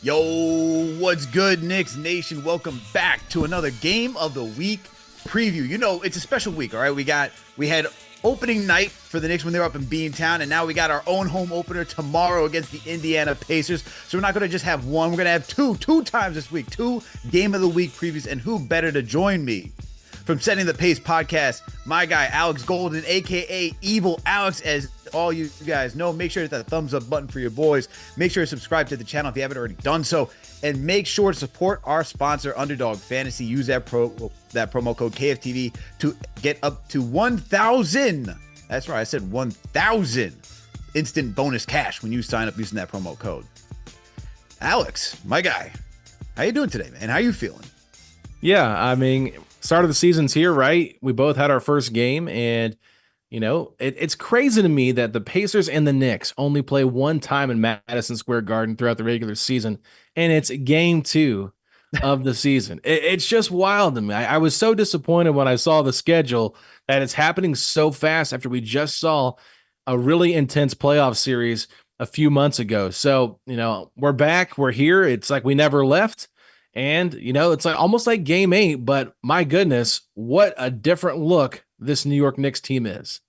Yo, what's good, Knicks Nation? Welcome back to another Game of the Week preview. You know, it's a special week, all right? We had opening night for the Knicks when they were up in Beantown, and now we got our own home opener tomorrow against the Indiana Pacers. So we're not going to just have one, we're going to have two times this week, two Game of the Week previews, and who better to join me? From Setting the Pace podcast, my guy Alex Golden, aka Evil Alex, as all you guys know. Make sure to hit that thumbs up button for your boys. Make sure to subscribe to the channel if you haven't already done so, and make sure to support our sponsor, Underdog Fantasy. Use that promo code KFTV to get up to 1,000. That's right, I said 1,000 instant bonus cash when you sign up using that promo code. Alex, my guy, how you doing today, man? How you feeling? Yeah, I mean, start of the season's here, right? We both had our first game, and you know, it's crazy to me that the Pacers and the Knicks only play one time in Madison Square Garden throughout the regular season, and it's game 2 of the season. It's just wild to me. I was so disappointed when I saw the schedule that it's happening so fast after we just saw a really intense playoff series a few months ago. So, you know, we're back, we're here. It's like we never left. And, you know, it's like almost like game 8, but my goodness, what a different look this New York Knicks team is.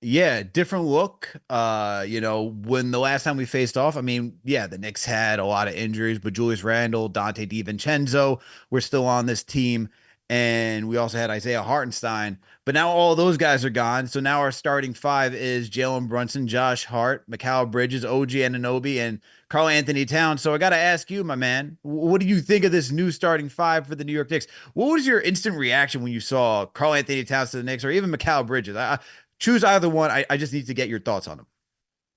Yeah, different look. When the last time we faced off, I mean, yeah, the Knicks had a lot of injuries, but Julius Randle, Dante DiVincenzo were still on this team. And we also had Isaiah Hartenstein. But now all those guys are gone. So now our starting five is Jalen Brunson, Josh Hart, Mikal Bridges, OG Anunoby, and Karl Anthony Towns. So I got to ask you, my man, what do you think of this new starting five for the New York Knicks? What was your instant reaction when you saw Karl Anthony Towns to the Knicks, or even Mikal Bridges? Choose either one. I just need to get your thoughts on them.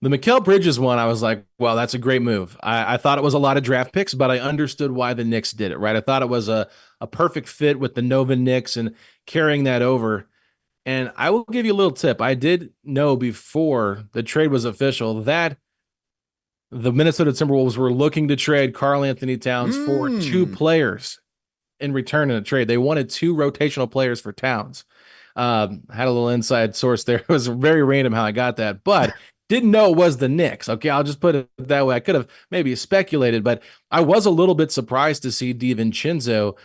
The Mikal Bridges one, I was like, well, that's a great move. I thought it was a lot of draft picks, but I understood why the Knicks did it, right? I thought it was a perfect fit with the Nova Knicks and carrying that over. And I will give you a little tip. I did know before the trade was official that the Minnesota Timberwolves were looking to trade Karl Anthony Towns for 2 players in return in a trade. They wanted 2 rotational players for Towns. Had a little inside source there. It was very random how I got that, but didn't know it was the Knicks. Okay, I'll just put it that way. I could have maybe speculated, but I was a little bit surprised to see DiVincenzo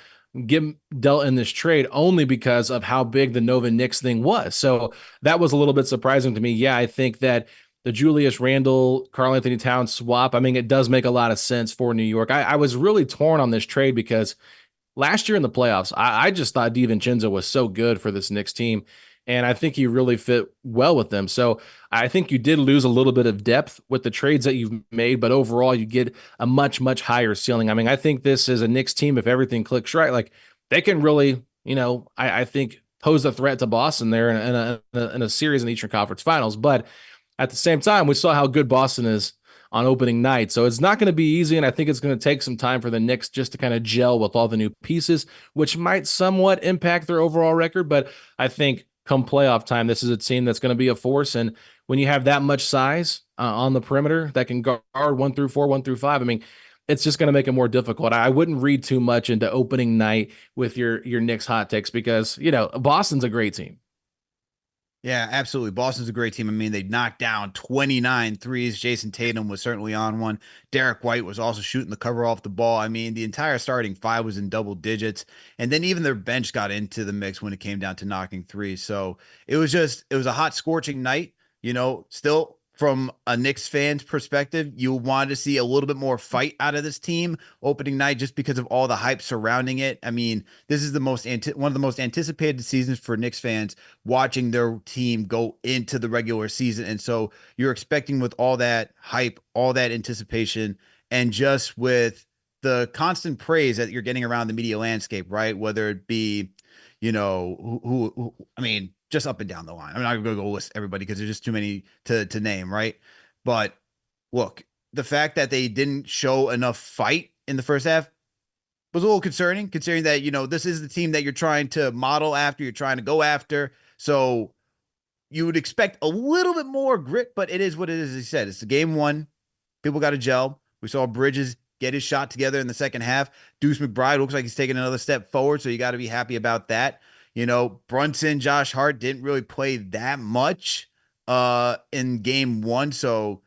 get dealt in this trade only because of how big the Nova Knicks thing was. So that was a little bit surprising to me. Yeah, I think that the Julius Randle, Karl Anthony Towns swap, I mean, it does make a lot of sense for New York. I was really torn on this trade because last year in the playoffs, I just thought DiVincenzo was so good for this Knicks team, and I think he really fit well with them. So I think you did lose a little bit of depth with the trades that you've made, but overall you get a much, much higher ceiling. I mean, I think this is a Knicks team, if everything clicks right, like they can really, you know, I think pose a threat to Boston there in a series in the Eastern Conference Finals. But at the same time, we saw how good Boston is on opening night. So it's not going to be easy, and I think it's going to take some time for the Knicks just to kind of gel with all the new pieces, which might somewhat impact their overall record. But I think come playoff time, this is a team that's going to be a force. And when you have that much size on the perimeter that can guard 1 through 4, 1 through 5, I mean, it's just going to make it more difficult. I wouldn't read too much into opening night with your Knicks hot takes because, you know, Boston's a great team. Yeah, absolutely. Boston's a great team. I mean, they knocked down 29 threes. Jason Tatum was certainly on one. Derek White was also shooting the cover off the ball. I mean, the entire starting five was in double digits. And then even their bench got into the mix when it came down to knocking threes. So it was a hot, scorching night. You know, still from a Knicks fan's perspective, you wanted to see a little bit more fight out of this team opening night just because of all the hype surrounding it. I mean, this is one of the most anticipated seasons for Knicks fans watching their team go into the regular season. And so you're expecting with all that hype, all that anticipation, and just with the constant praise that you're getting around the media landscape, right? Whether it be, you know, I mean, just up and down the line. I'm not going to go list everybody because there's just too many to name, right? But look, the fact that they didn't show enough fight in the first half was a little concerning, considering that, you know, this is the team that you're trying to model after, you're trying to go after. So you would expect a little bit more grit, but it is what it is. As he said, it's the game 1. People got to gel. We saw Bridges get his shot together in the second half. Deuce McBride looks like he's taking another step forward, so you got to be happy about that. You know, Brunson, Josh Hart didn't really play that much in game 1, so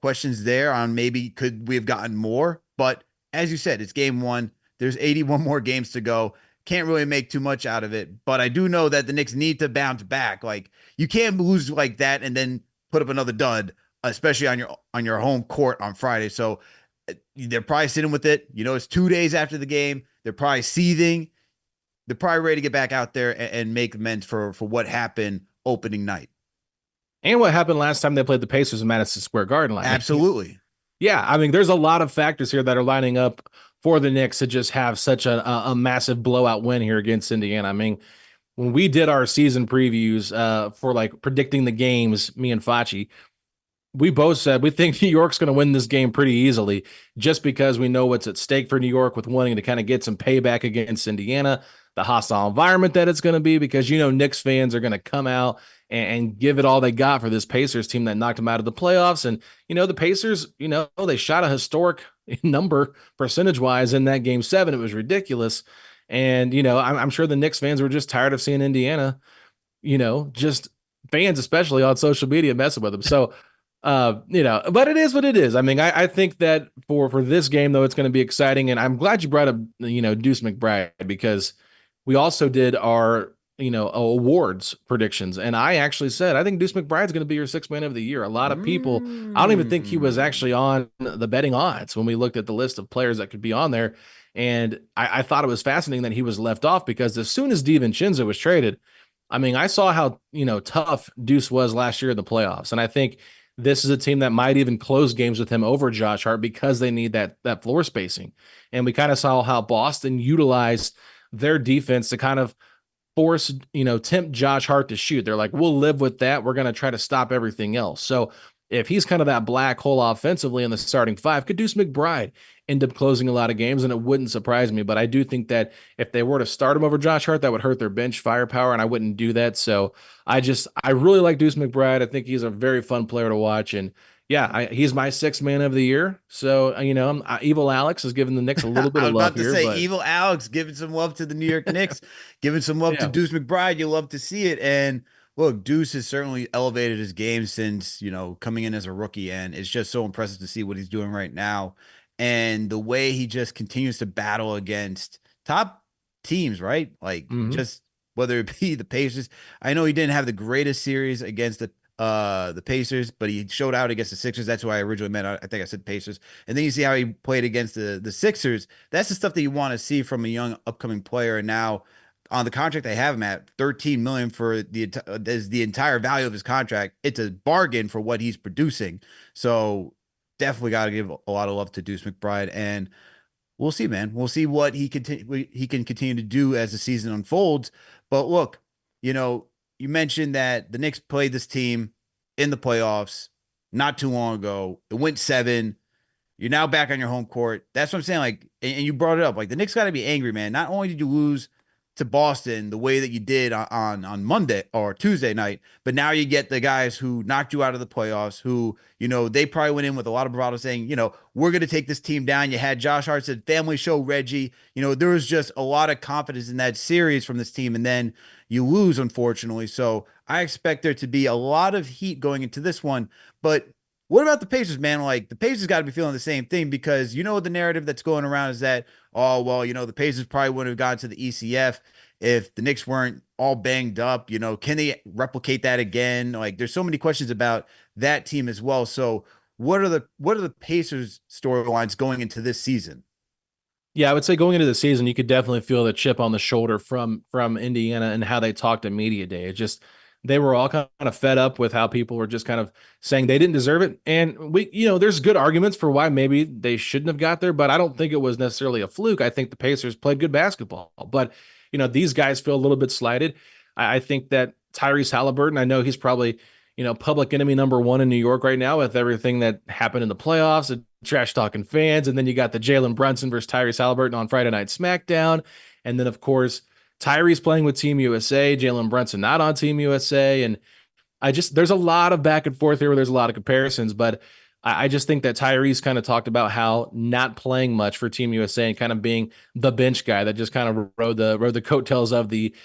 questions there on maybe could we have gotten more But as you said, it's game one. There's 81 more games to go. Can't really make too much out of it. But I do know that the Knicks need to bounce back. Like you can't lose like that and then put up another dud, especially on your home court on Friday. So they're probably sitting with it. You know, it's 2 days after the game. They're probably seething. They're probably ready to get back out there and make amends for what happened opening night. And what happened last time they played the Pacers in Madison Square Garden? I mean, Absolutely. yeah, I mean, there's a lot of factors here that are lining up for the Knicks to just have such a massive blowout win here against Indiana. I mean, when we did our season previews for like predicting the games, me and Facci, we both said we think New York's going to win this game pretty easily just because we know what's at stake for New York with wanting to kind of get some payback against Indiana, the hostile environment that it's going to be, because, you know, Knicks fans are going to come out and give it all they got for this Pacers team that knocked them out of the playoffs. And, you know, the Pacers, you know, they shot a historic number percentage wise in that game 7. It was ridiculous. And, you know, I'm sure the Knicks fans were just tired of seeing Indiana, you know, just fans, especially on social media, messing with them. So, you know, but it is what it is. I mean, I think that for this game, though, it's going to be exciting. And I'm glad you brought up, you know, Deuce McBride, because we also did our, you know, awards predictions. And I actually said, I think Deuce McBride's going to be your sixth man of the year. A lot of people, I don't even think he was Mm. actually on the betting odds when we looked at the list of players that could be on there. And I thought it was fascinating that he was left off, because as soon as DiVincenzo was traded, I mean, I saw how, you know, tough Deuce was last year in the playoffs. And I think this is a team that might even close games with him over Josh Hart because they need that floor spacing. And we kind of saw how Boston utilized their defense to kind of force, you know, tempt Josh Hart to shoot. They're like, we'll live with that. We're going to try to stop everything else. So if he's kind of that black hole offensively in the starting five, could Deuce McBride end up closing a lot of games? And it wouldn't surprise me. But I do think that if they were to start him over Josh Hart, that would hurt their bench firepower, and I wouldn't do that. So I really like Deuce McBride. I think he's a very fun player to watch. And yeah, he's my sixth man of the year. So, you know, Evil Alex is giving the Knicks a little bit I of was love about to here, say, but Evil Alex giving some love to the New York Knicks, giving some love to yeah. Deuce McBride. You love to see it. And look, Deuce has certainly elevated his game since, you know, coming in as a rookie. And it's just so impressive to see what he's doing right now. And the way he just continues to battle against top teams, right? Like Mhm. just whether it be the Pacers. I know he didn't have the greatest series against the Pacers, but he showed out against the Sixers. That's why I originally meant I think I said Pacers. And then you see how he played against the Sixers. That's the stuff that you want to see from a young upcoming player. And now on the contract they have him at 13 million for the entire value of his contract. It's a bargain for what he's producing. So definitely got to give a lot of love to Deuce McBride, and we'll see, man. We'll see what he can continue to do as the season unfolds. But look, you know, you mentioned that the Knicks played this team in the playoffs not too long ago. It went 7. You're now back on your home court. That's what I'm saying. Like, and you brought it up. Like, the Knicks got to be angry, man. Not only did you lose to Boston the way that you did on Monday or Tuesday night, but now you get the guys who knocked you out of the playoffs, who, you know, they probably went in with a lot of bravado saying, you know, we're going to take this team down. You had Josh Hart said, family show Reggie. You know, there was just a lot of confidence in that series from this team. And then you lose, unfortunately. So I expect there to be a lot of heat going into this one. But what about the Pacers, man? Like the Pacers got to be feeling the same thing, because you know the narrative that's going around is that, oh well, you know, the Pacers probably wouldn't have gone to the ECF if the Knicks weren't all banged up. You know, can they replicate that again? Like there's so many questions about that team as well. So what are the Pacers storylines going into this season? Yeah, I would say going into the season, you could definitely feel the chip on the shoulder from Indiana and how they talked at media day. It just they were all kind of fed up with how people were just kind of saying they didn't deserve it. And we, you know, there's good arguments for why maybe they shouldn't have got there, but I don't think it was necessarily a fluke. I think the Pacers played good basketball, but you know, these guys feel a little bit slighted. I think that Tyrese Halliburton, I know he's probably, you know, public enemy number one in New York right now with everything that happened in the playoffs and trash talking fans. And then you got the Jalen Brunson versus Tyrese Halliburton on Friday Night SmackDown. And then, of course, Tyrese playing with Team USA, Jalen Brunson not on Team USA. And there's a lot of back and forth here where there's a lot of comparisons, but I just think that Tyrese kind of talked about how not playing much for Team USA and kind of being the bench guy that just kind of rode the coattails of the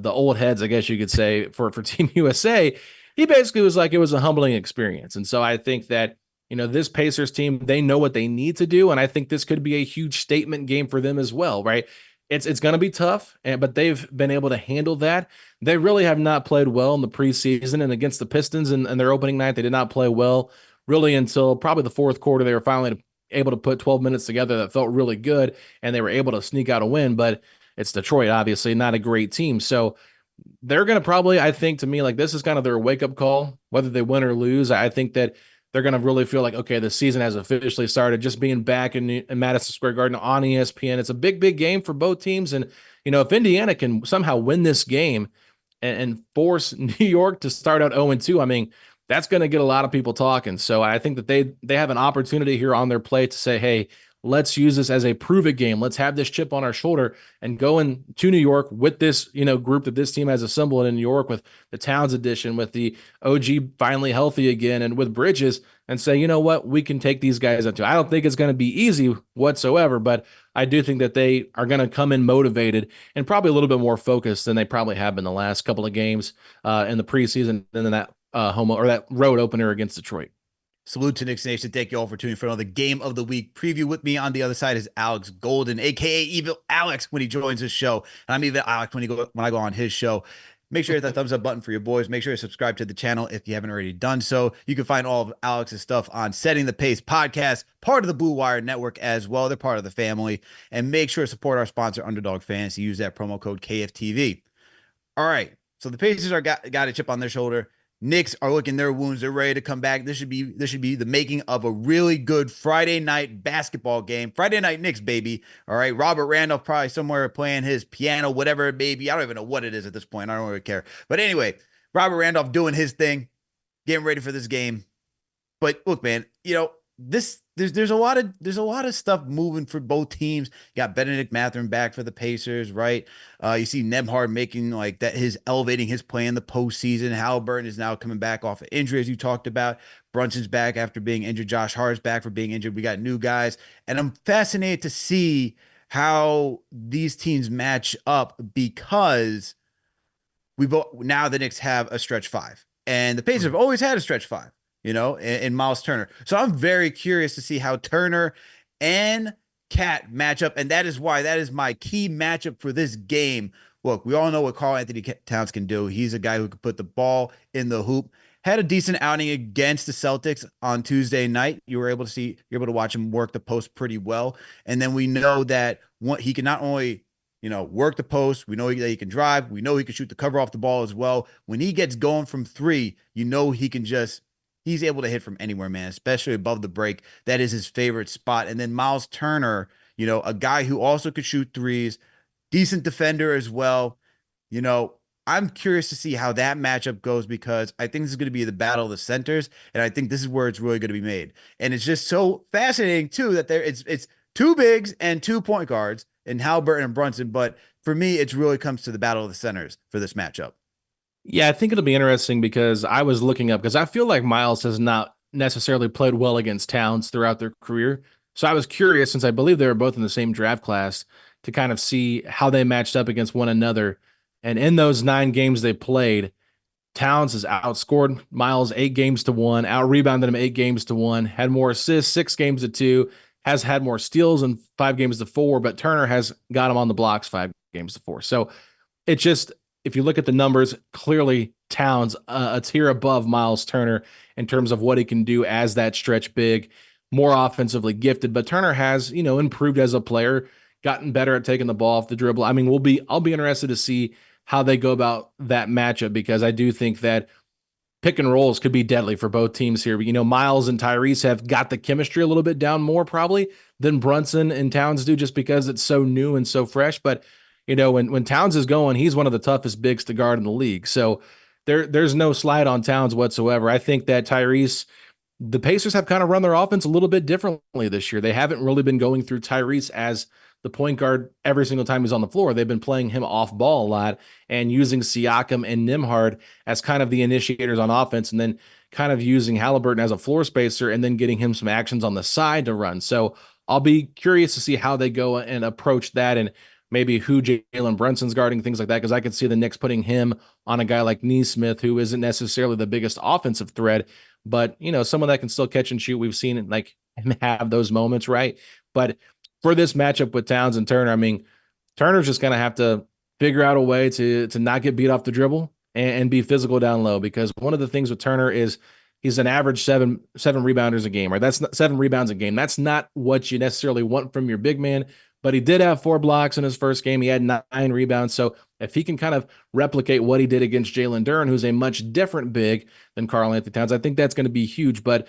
old heads, I guess you could say, for Team USA. He basically was like, it was a humbling experience. And so I think that This Pacers team, they know what they need to do, and I think this could be a huge statement game for them as well, right? It's going to be tough, but they've been able to handle that. They really have not played well in the preseason, and against the Pistons and their opening night, they did not play well really until probably the fourth quarter. They were finally able to put 12 minutes together that felt really good, and they were able to sneak out a win. But it's Detroit, obviously, not a great team. So they're going to probably, I think, to me, like this is kind of their wake up call, whether they win or lose. I think that they're going to really feel like, okay, the season has officially started. Just being back in Madison Square Garden on ESPN, it's a big, big game for both teams. And, if Indiana can somehow win this game and force New York to start out 0-2, I mean, that's going to get a lot of people talking. So I think that they have an opportunity here on their plate to say, hey, let's use this as a prove it game. Let's have this chip on our shoulder and go into New York with this, group that this team has assembled in New York with the Towns edition, with the OG finally healthy again, and with Bridges, and say, you know what, we can take these guys up to. I don't think it's going to be easy whatsoever, but I do think that they are going to come in motivated and probably a little bit more focused than they probably have been the last couple of games in the preseason and then that that road opener against Detroit. Salute to Knicks Nation. Thank you all for tuning in for another Game of the Week preview. With me on the other side is Alex Golden, aka Evil Alex, when he joins his show. And I'm Evil Alex when I go on his show. Make sure you hit that thumbs up button for your boys. Make sure you subscribe to the channel if you haven't already done so. You can find all of Alex's stuff on Setting the Pace podcast, part of the Blue Wire Network as well. They're part of the family. And make sure to support our sponsor, Underdog Fantasy. Use that promo code KFTV. All right. So the Pacers got a chip on their shoulder. Knicks are licking their wounds. They're ready to come back. This should be the making of a really good Friday night basketball game. Friday night Knicks, baby. All right. Robert Randolph probably somewhere playing his piano, whatever it may be. I don't even know what it is at this point. I don't really care. But anyway, Robert Randolph doing his thing, getting ready for this game. But look, man, there's a lot of stuff moving for both teams. You got Benedict Mathurin back for the Pacers, right? You see Nembhard making like that, elevating his play in the postseason. Halliburton is now coming back off of injury, as you talked about. Brunson's back after being injured. Josh Hart's back for being injured. We got new guys, and I'm fascinated to see how these teams match up because now the Knicks have a stretch five, and the Pacers have always had a stretch five. In Miles Turner. So I'm very curious to see how Turner and Cat match up. And that is my key matchup for this game. Look, we all know what Karl-Anthony Towns can do. He's a guy who can put the ball in the hoop. Had a decent outing against the Celtics on Tuesday night. You're able to watch him work the post pretty well. And then we know that he can not only work the post. We know that he can drive. We know he can shoot the cover off the ball as well. When he gets going from three, he's able to hit from anywhere, man, especially above the break. That is his favorite spot. And then Miles Turner, a guy who also could shoot threes, decent defender as well. I'm curious to see how that matchup goes because I think this is going to be the battle of the centers, and I think this is where it's really going to be made. And it's just so fascinating too that it's two bigs and 2 point guards in Halliburton and Brunson. But for me, it really comes to the battle of the centers for this matchup. Yeah, I think it'll be interesting because I was looking up because I feel like Miles has not necessarily played well against Towns throughout their career. So I was curious, since I believe they were both in the same draft class, to kind of see how they matched up against one another. And in those 9 games they played, Towns has outscored Miles 8-1, out-rebounded him 8-1, had more assists, 6-2, has had more steals in 5-4, but Turner has got him on the blocks 5-4. So it just, if you look at the numbers, clearly Towns a tier above Miles Turner in terms of what he can do as that stretch big, more offensively gifted. But Turner has, improved as a player, gotten better at taking the ball off the dribble. I mean, I'll be interested to see how they go about that matchup because I do think that pick and rolls could be deadly for both teams here. But, Miles and Tyrese have got the chemistry a little bit down more probably than Brunson and Towns do just because it's so new and so fresh. But when Towns is going, he's one of the toughest bigs to guard in the league. So there's no slide on Towns whatsoever. I think that Tyrese, the Pacers have kind of run their offense a little bit differently this year. They haven't really been going through Tyrese as the point guard every single time he's on the floor. They've been playing him off ball a lot and using Siakam and Nembhard as kind of the initiators on offense, and then kind of using Halliburton as a floor spacer and then getting him some actions on the side to run. So I'll be curious to see how they go and approach that. And maybe who Jalen Brunson's guarding, things like that. Because I could see the Knicks putting him on a guy like Nesmith, who isn't necessarily the biggest offensive threat, but someone that can still catch and shoot. We've seen like him have those moments, right? But for this matchup with Towns and Turner, I mean, Turner's just gonna have to figure out a way to not get beat off the dribble and be physical down low, because one of the things with Turner is he's an average seven rebounders a game, right? That's not 7 rebounds a game. That's not what you necessarily want from your big man, but he did have 4 blocks in his first game. He had 9 rebounds. So if he can kind of replicate what he did against Jalen Duren, who's a much different big than Karl-Anthony Towns, I think that's going to be huge. But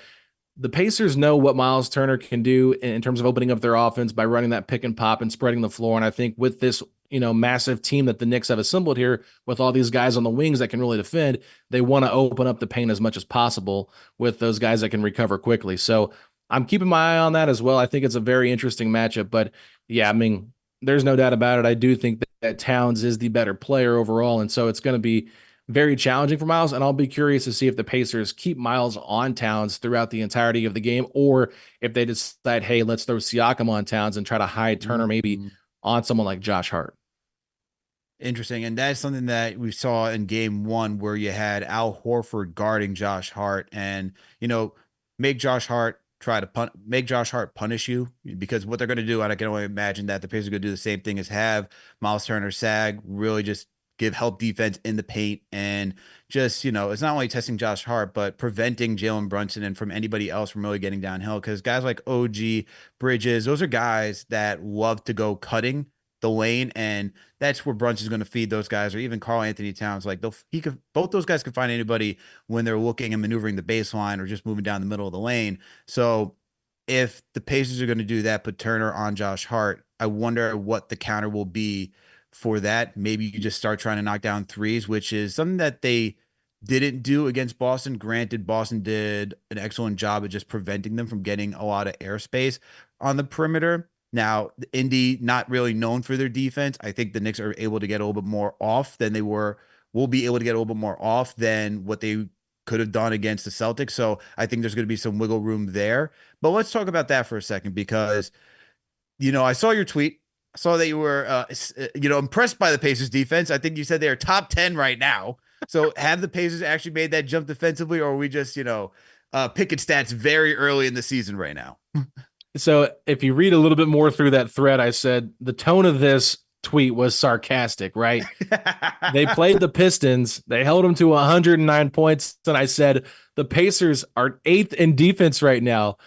the Pacers know what Miles Turner can do in terms of opening up their offense by running that pick and pop and spreading the floor. And I think with this, massive team that the Knicks have assembled here with all these guys on the wings that can really defend, they want to open up the paint as much as possible with those guys that can recover quickly. So I'm keeping my eye on that as well. I think it's a very interesting matchup, but yeah, I mean, there's no doubt about it. I do think that Towns is the better player overall. And so it's going to be very challenging for Miles, and I'll be curious to see if the Pacers keep Miles on Towns throughout the entirety of the game, or if they decide, hey, let's throw Siakam on Towns and try to hide Turner maybe on someone like Josh Hart. Interesting. And that's something that we saw in game one where you had Al Horford guarding Josh Hart and, make Josh Hart make Josh Hart punish you, because what they're going to do, and I can only imagine that the Pacers are going to do the same thing, is have Miles Turner sag, really just give help defense in the paint, and just, it's not only testing Josh Hart, but preventing Jalen Brunson and from anybody else from really getting downhill. Because guys like OG, Bridges, those are guys that love to go cutting the lane, and that's where Brunson's going to feed those guys, or even Karl-Anthony Towns. Like both those guys can find anybody when they're looking and maneuvering the baseline or just moving down the middle of the lane. So if the Pacers are going to do that, put Turner on Josh Hart, I wonder what the counter will be for that. Maybe you just start trying to knock down threes, which is something that they didn't do against Boston. Granted, Boston did an excellent job of just preventing them from getting a lot of airspace on the perimeter. Now, Indy, not really known for their defense. I think the Knicks are able to get a little bit more off than they were. Will be able to get a little bit more off than what they could have done against the Celtics. So I think there's going to be some wiggle room there. But let's talk about that for a second, because, I saw your tweet. I saw that you were, impressed by the Pacers defense. I think you said they are top 10 right now. So have the Pacers actually made that jump defensively, or are we just, picking stats very early in the season right now? So if you read a little bit more through that thread, I said the tone of this tweet was sarcastic, right? They played the Pistons. They held them to 109 points. And I said, the Pacers are 8th in defense right now.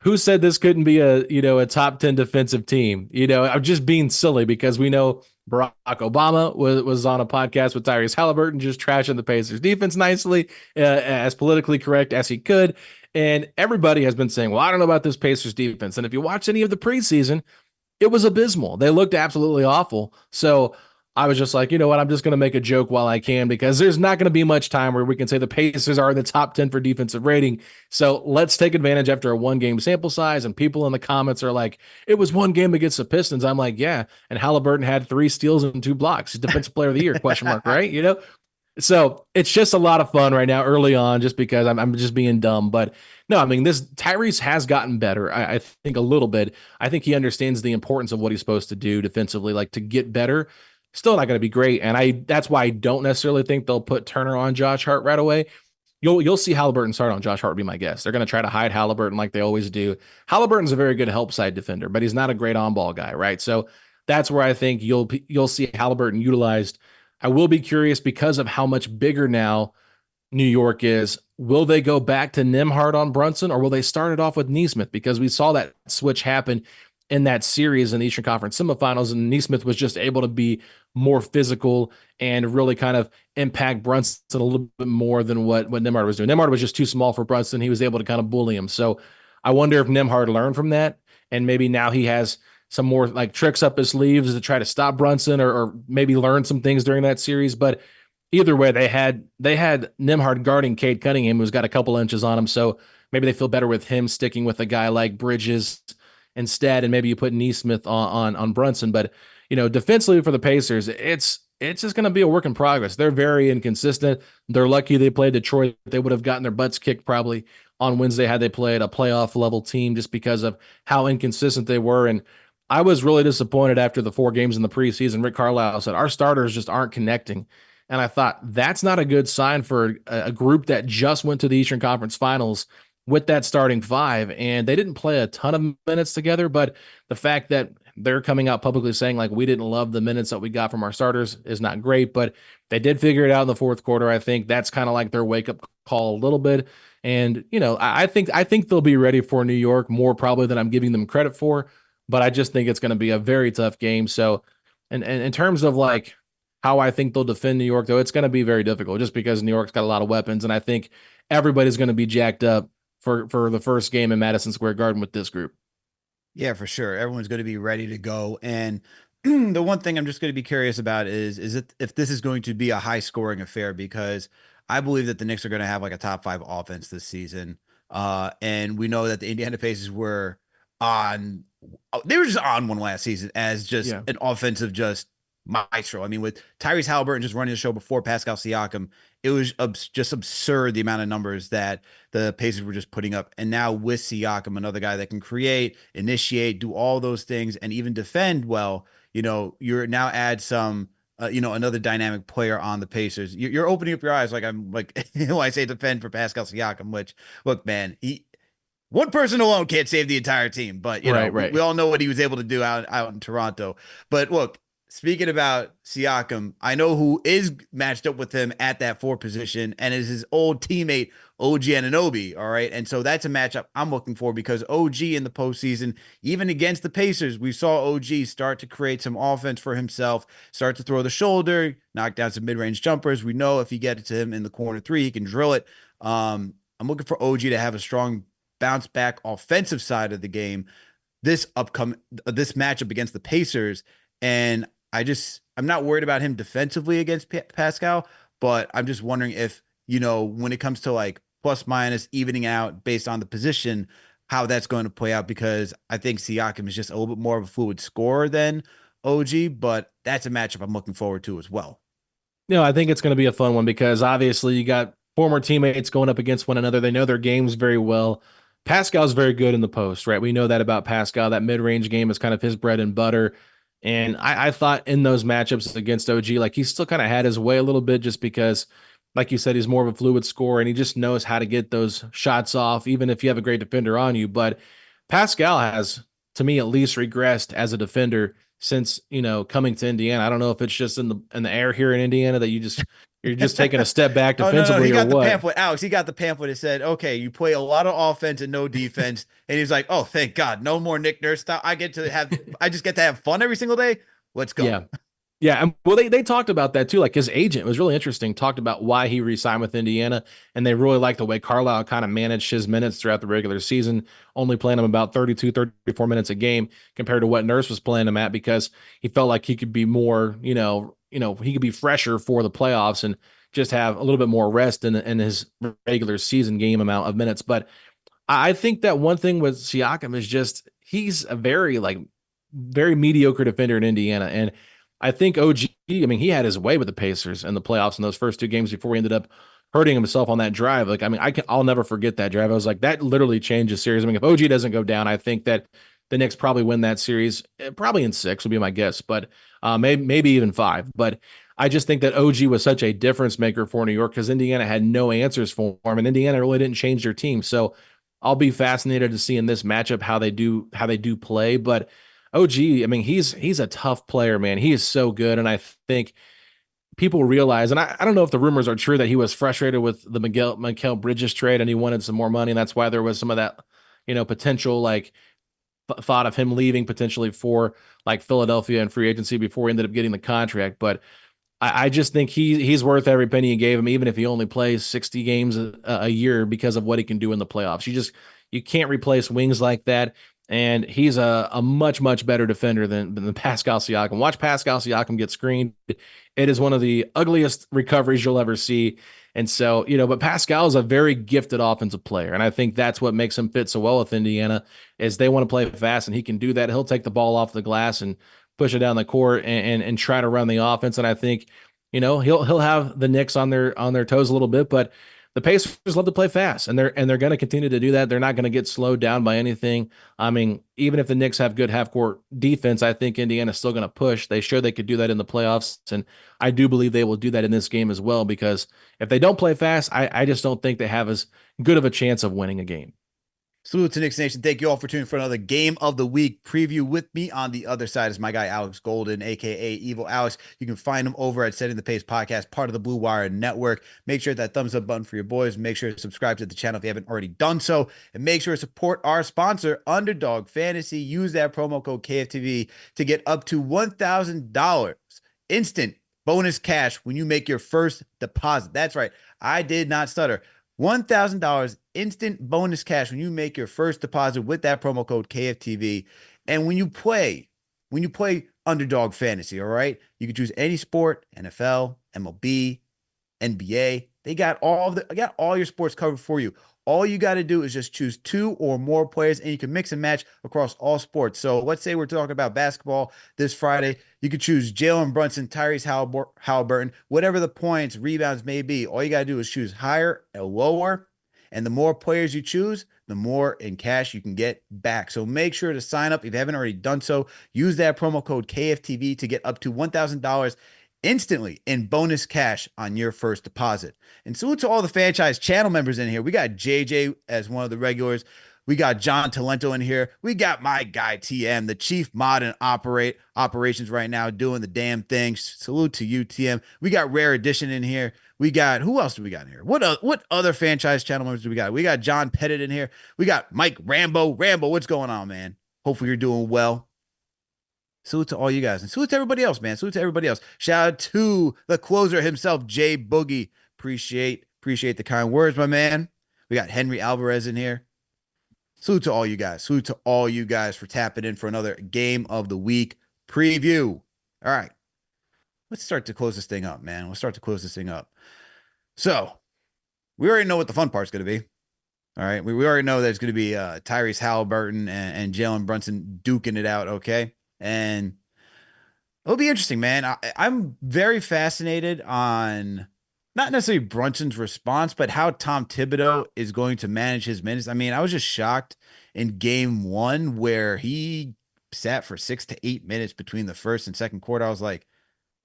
Who said this couldn't be a top 10 defensive team? I'm just being silly, because we know Barack Obama was on a podcast with Tyrese Halliburton, just trashing the Pacers defense nicely, as politically correct as he could. And everybody has been saying, well, I don't know about this Pacers defense. And if you watch any of the preseason, it was abysmal. They looked absolutely awful. So I was just like, you know what? I'm just going to make a joke while I can, because there's not going to be much time where we can say the Pacers are in the top 10 for defensive rating. So let's take advantage after a 1-game sample size. And people in the comments are like, it was 1 game against the Pistons. I'm like, yeah. And Halliburton had 3 steals and 2 blocks. He's defensive player of the year, question mark, right? So it's just a lot of fun right now early on, just because I'm just being dumb. But no, I mean, this Tyrese has gotten better. I think a little bit. I think he understands the importance of what he's supposed to do defensively, like to get better. Still not going to be great. And that's why I don't necessarily think they'll put Turner on Josh Hart right away. You'll see Halliburton start on Josh Hart, would be my guess. They're going to try to hide Halliburton like they always do. Halliburton's a very good help side defender, but he's not a great on-ball guy, right? So that's where I think you'll see Halliburton utilized. I will be curious, because of how much bigger now New York is. Will they go back to Nembhard on Brunson, or will they start it off with Nesmith? Because we saw that switch happen in that series in the Eastern Conference semifinals, and Nesmith was just able to be more physical and really kind of impact Brunson a little bit more than what Nembhard was doing. Nembhard was just too small for Brunson. He was able to kind of bully him. So I wonder if Nembhard learned from that, and maybe now he has some more like tricks up his sleeves to try to stop Brunson, or maybe learn some things during that series. But either way, they had Nembhard guarding Cade Cunningham, who's got a couple inches on him. So maybe they feel better with him sticking with a guy like Bridges instead, and maybe you put Nesmith on Brunson. But defensively for the Pacers, it's just going to be a work in progress. They're very inconsistent. They're lucky they played Detroit. They would have gotten their butts kicked probably on Wednesday had they played a playoff level team, just because of how inconsistent they were. And I was really disappointed after the 4 games in the preseason. Rick Carlisle said our starters just aren't connecting. And I thought that's not a good sign for a group that just went to the Eastern Conference Finals with that starting five. And they didn't play a ton of minutes together, but the fact that they're coming out publicly saying like we didn't love the minutes that we got from our starters is not great, but they did figure it out in the fourth quarter. I think that's kind of like their wake up call a little bit. And I think they'll be ready for New York more probably than I'm giving them credit for, but I just think it's going to be a very tough game. So, and in terms of like how I think they'll defend New York, though, it's going to be very difficult just because New York's got a lot of weapons, and I think everybody's going to be jacked up for the first game in Madison Square Garden with this group. Yeah, for sure. Everyone's going to be ready to go. And the one thing I'm just going to be curious about is it if this is going to be a high scoring affair because I believe that the Knicks are going to have like a top five offense this season. And we know that the Indiana Pacers were on they were just on one last season as just Yeah. an offensive just maestro. I mean, with Tyrese Halliburton just running the show before Pascal Siakam, it was just absurd the amount of numbers that the Pacers were just putting up. And now with Siakam, another guy that can create, initiate, do all those things, and even defend well, you're now add some, another dynamic player on the Pacers. You're opening up your eyes like I'm like when I say defend for Pascal Siakam, which look, man, one person alone can't save the entire team, but Right, we right. all know what he was able to do out in Toronto. But look, speaking about Siakam, I know who is matched up with him at that four position, and is his old teammate OG Anunoby. All right, and so that's a matchup I'm looking for because OG in the postseason, even against the Pacers, we saw OG start to create some offense for himself, start to throw the shoulder, knock down some mid-range jumpers. We know if you get it to him in the corner three, he can drill it. I'm looking for OG to have a strong bounce back offensive side of the game this matchup against the Pacers. And I'm not worried about him defensively against Pascal, but I'm just wondering if, when it comes to like plus minus evening out based on the position, how that's going to play out because I think Siakam is just a little bit more of a fluid scorer than OG, but that's a matchup I'm looking forward to as well. I think it's going to be a fun one because obviously you got former teammates going up against one another. They know their games very well. Pascal's very good in the post, right? We know that about Pascal. That mid range game is kind of his bread and butter. And I thought in those matchups against OG, like he still kind of had his way a little bit just because, like you said, he's more of a fluid scorer and he just knows how to get those shots off, even if you have a great defender on you. But Pascal has, to me, at least regressed as a defender since coming to Indiana. I don't know if it's just in the air here in Indiana that you're just taking a step back Oh no, he defensively or got the what. pamphlet, Alex. He got the pamphlet. It said, "Okay, you play a lot of offense and no defense." And he's like, "Oh, thank God, no more Nick Nurse stuff. I just get to have fun every single day. Let's go." Yeah. Yeah, and well, they talked about that too. Like his agent was really interesting. Talked about why he re-signed with Indiana, and they really liked the way Carlisle kind of managed his minutes throughout the regular season, only playing him about 32, 34 minutes a game compared to what Nurse was playing him at because he felt like he could be more, he could be fresher for the playoffs and just have a little bit more rest in his regular season game amount of minutes. But I think that one thing with Siakam is just he's a very mediocre defender in Indiana. And I think OG, I mean, he had his way with the Pacers in the playoffs in those first 2 games before he ended up hurting himself on that drive. Like, I mean, I'll never forget that drive. I was like, that literally changed the series. I mean, if OG doesn't go down, I think that the Knicks probably win that series, probably in 6 would be my guess, but maybe even 5. But I just think that OG was such a difference maker for New York because Indiana had no answers for him, and Indiana really didn't change their team. So I'll be fascinated to see in this matchup how they do play. But OG, I mean, he's a tough player, man. He is so good, and I think people realize, and I don't know if the rumors are true that he was frustrated with the Miguel Bridges trade and he wanted some more money, and that's why there was some of that, potential like thought of him leaving potentially for like Philadelphia and free agency before he ended up getting the contract. But I just think he's worth every penny you gave him, even if he only plays 60 games a year because of what he can do in the playoffs. You can't replace wings like that. And he's a much, much better defender than Pascal Siakam. Watch Pascal Siakam get screened. It is one of the ugliest recoveries you'll ever see. And so, but Pascal is a very gifted offensive player. And I think that's what makes him fit so well with Indiana is they want to play fast and he can do that. He'll take the ball off the glass and push it down the court and try to run the offense. And I think, he'll have the Knicks on their toes a little bit, but the Pacers love to play fast, and they're going to continue to do that. They're not going to get slowed down by anything. I mean, even if the Knicks have good half court defense, I think Indiana's still going to push. They sure they could do that in the playoffs, and I do believe they will do that in this game as well. Because if they don't play fast, I just don't think they have as good of a chance of winning a game. Salute to Knicks Nation. Thank you all for tuning for another Game of the Week preview. With me on the other side is my guy, Alex Golden, a.k.a. Evil Alex. You can find him over at Setting the Pace Podcast, part of the Blue Wire Network. Make sure that thumbs up button for your boys. Make sure to subscribe to the channel if you haven't already done so. And make sure to support our sponsor, Underdog Fantasy. Use that promo code KFTV to get up to $1,000 instant bonus cash when you make your first deposit. That's right. I did not stutter. $1,000 instant bonus cash when you make your first deposit with that promo code KFTV. And when you play Underdog Fantasy, all right, you can choose any sport, NFL, MLB, NBA. They got all your sports covered for you. All you got to do is just choose two or more players, and you can mix and match across all sports. So let's say we're talking about basketball this Friday. You could choose Jalen Brunson, Tyrese Halliburton, whatever the points, rebounds may be. All you got to do is choose higher or lower. And the more players you choose, the more in cash you can get back. So make sure to sign up if you haven't already done so. Use that promo code KFTV to get up to $1,000 instantly in bonus cash on your first deposit. And salute to all the franchise channel members in here. We got JJ as one of the regulars. We got John Talento in here. We got my guy TM, the chief mod and operations right now, doing the damn thing. Salute to you, TM. We got Rare Edition in here. We got, who else do we got in here? What other franchise channel members do we got? We got John Pettit in here. We got Mike Rambo. Rambo, what's going on, man? Hopefully you're doing well. Salute to all you guys. And salute to everybody else, man. Salute to everybody else. Shout out to the closer himself, Jay Boogie. Appreciate the kind words, my man. We got Henry Alvarez in here. Salute to all you guys. Salute to all you guys for tapping in for another Game of the Week preview. All right. Let's start to close this thing up, man. Let's start to close this thing up. So, we already know what the fun part's going to be. All right. We already know that it's going to be Tyrese Halliburton and Jalen Brunson duking it out, okay? And it'll be interesting, man. I'm very fascinated on not necessarily Brunson's response, but how Tom Thibodeau is going to manage his minutes. I mean, I was just shocked in game one where he sat for 6 to 8 minutes between the first and second quarter. I was like,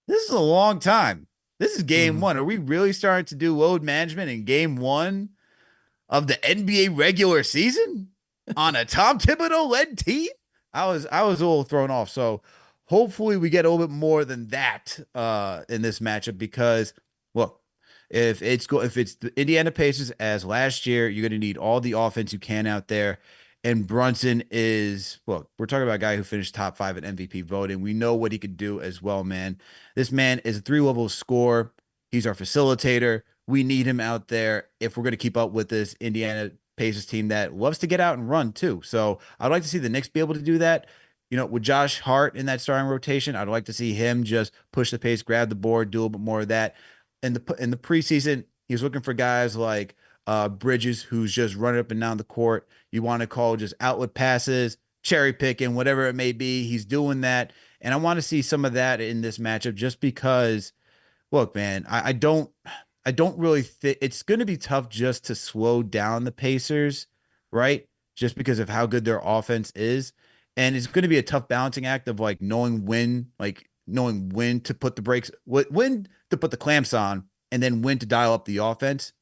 this is a long time. This is game one. Are we really starting to do load management in game one of the NBA regular season on a Tom Thibodeau led team? I was a little thrown off. So hopefully we get a little bit more than that in this matchup, because look, if it's the Indiana Pacers as last year, you're going to need all the offense you can out there. And Brunson is, well, we're talking about a guy who finished top 5 at MVP voting. We know what he could do as well, man. This man is a 3-level scorer. He's our facilitator. We need him out there if we're going to keep up with this Indiana Pacers team that loves to get out and run too. So I'd like to see the Knicks be able to do that. You know, with Josh Hart in that starting rotation, I'd like to see him just push the pace, grab the board, do a little bit more of that. In the preseason, he was looking for guys like Bridges, who's just running up and down the court. You want to call just outlet passes, cherry picking, whatever it may be. He's doing that. And I want to see some of that in this matchup, just because, look, man, I don't really think it's going to be tough just to slow down the Pacers, right? Just because of how good their offense is. And it's going to be a tough balancing act of knowing when to put the brakes, when to put the clamps on, and then when to dial up the offense.